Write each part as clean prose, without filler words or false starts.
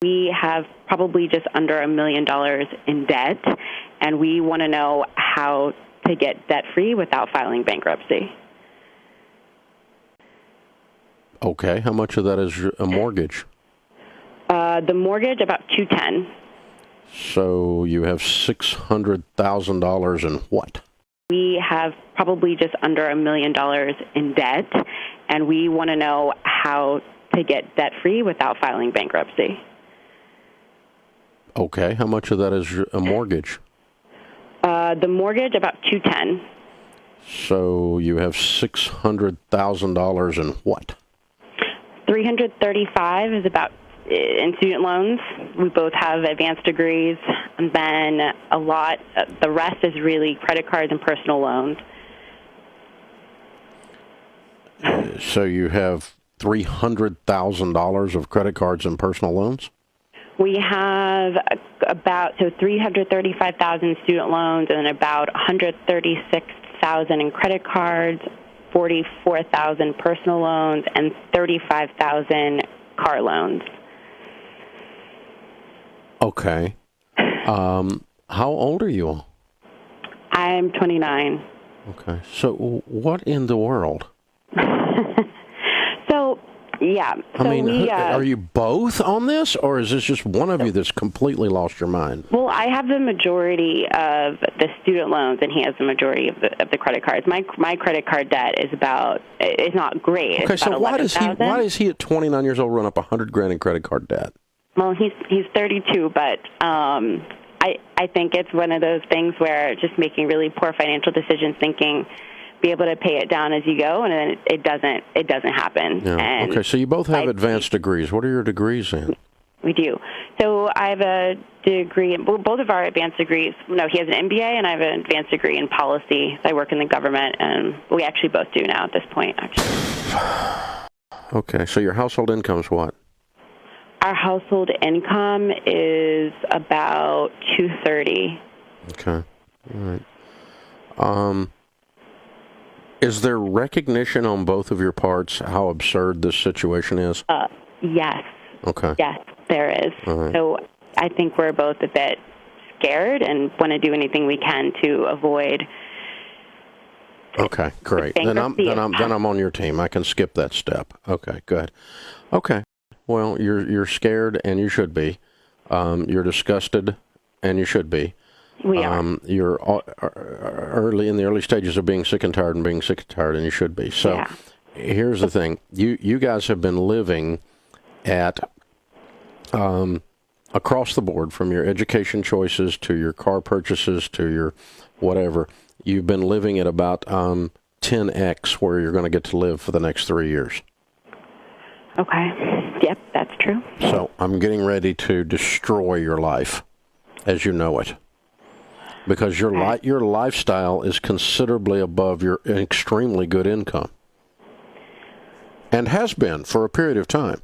We have probably just under $1 million in debt, and we want to know how to get debt-free without filing bankruptcy. Okay. How much of that is a mortgage? The mortgage, about $210,000. So you have $600,000 in what? We have probably just under $1 million in debt, and we want to know how to get debt-free without filing bankruptcy. Okay. How much of that is a mortgage? The mortgage, about $210,000. So you have $600,000 in what? $335,000 is about in student loans. We both have advanced degrees, and then the rest is really credit cards and personal loans. So you have $300,000 of credit cards and personal loans? We have about $335,000 student loans and about $136,000 in credit cards, $44,000 personal loans, and $35,000 car loans. Okay. How old are you? I'm 29. Okay. So what in the world? Are you both on this, or is this just one of you that's completely lost your mind? Well, I have the majority of the student loans, and he has the majority of the credrit cards. My credit card debt is not great. Okay, so why does he at 29 years old run up $100,000 in credit card debt? Well, he's 32, but I think it's one of those things where just making really poor financial decisions, thinking be able to pay it down as you go, and then it doesn't happen. Yeah. Okay, so you both have advanced degrees. What are your degrees in? We do. So I have a degree, both of our advanced degrees. No, he has an MBA, and I have an advanced degree in policy. I work in the government, and we actually both do now at this point, actually. Okay, so your household income is what? Our household income is about $230,000. Okay, all right. Is there recognition on both of your parts how absurd this situation is? Yes. Okay. Yes, there is. Right. So I think we're both a bit scared and want to do anything we can to avoid. Okay, great. Then I'm on your team. I can skip that step. Okay, good. Okay. Well, you're scared, and you should be. You're disgusted, and you should be. We are. You're in the early stages of being sick and tired, and you should be. So Here's the thing. You guys have been living at, across the board, from your education choices to your car purchases to your whatever, you've been living at about 10x where you're going to get to live for the next 3 years. Okay. Yep, that's true. So I'm getting ready to destroy your life as you know it. Because your lifestyle is considerably above your extremely good income. And has been for a period of time.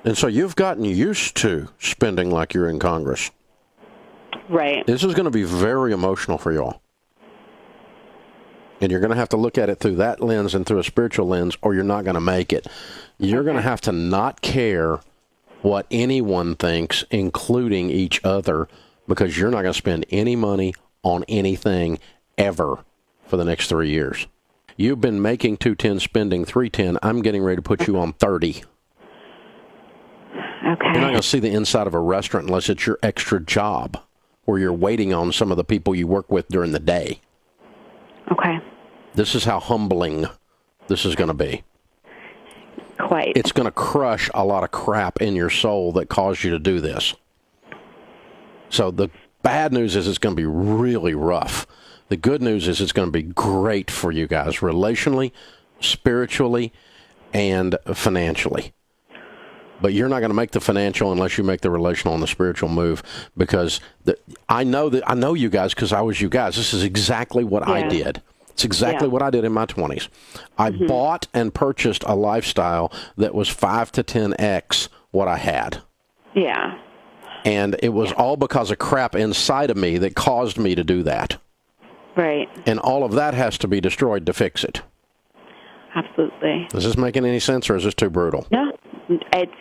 And so you've gotten used to spending like you're in Congress. Right. This is going to be very emotional for y'all. And you're going to have to look at it through that lens and through a spiritual lens, or you're not going to make it. You're going to have to not care what anyone thinks, including each other, because you're not going to spend any money on anything ever for the next 3 years. You've been making $210, spending $310. I'm getting ready to put you on 30. Okay. You're not going to see the inside of a restaurant unless it's your extra job where you're waiting on some of the people you work with during the day. Okay. This is how humbling this is going to be. Quite. It's going to crush a lot of crap in your soul that caused you to do this. So the bad news is it's going to be really rough. The good news is it's going to be great for you guys relationally, spiritually, and financially. But you're not going to make the financial unless you make the relational and the spiritual move, because I know you guys because I was you guys. This is exactly what I did. It's exactly what I did in my 20s. I bought and purchased a lifestyle that was 5 to 10x what I had. Yeah. And it was all because of crap inside of me that caused me to do that. Right. And all of that has to be destroyed to fix it. Absolutely. Is this making any sense, or is this too brutal? No, it's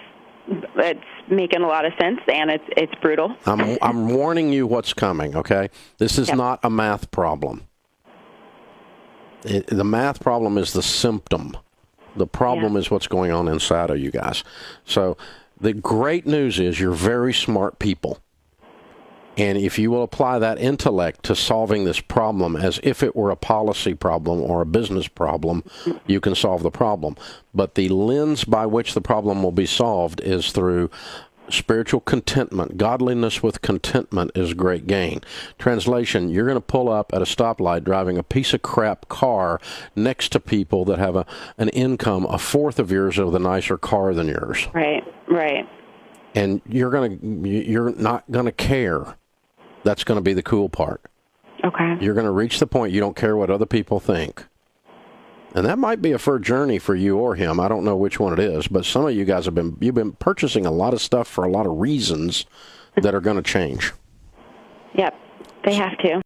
it's making a lot of sense, and it's brutal. I'm warning you what's coming, okay? This is not a math problem. The math problem is the symptom. The problem is what's going on inside of you guys. So the great news is you're very smart people. And if you will apply that intellect to solving this problem as if it were a policy problem or a business problem, you can solve the problem. But the lens by which the problem will be solved is through spiritual contentment. Godliness with contentment is great gain. Translation, you're going to pull up at a stoplight driving a piece of crap car next to people that have an income a fourth of yours with a nicer car than yours. Right. And you're not going to care. That's going to be the cool part. Okay. You're going to reach the point you don't care what other people think. And that might be a fair journey for you or him. I don't know which one it is, but some of you guys you've been purchasing a lot of stuff for a lot of reasons that are going to change. Yep, they have to.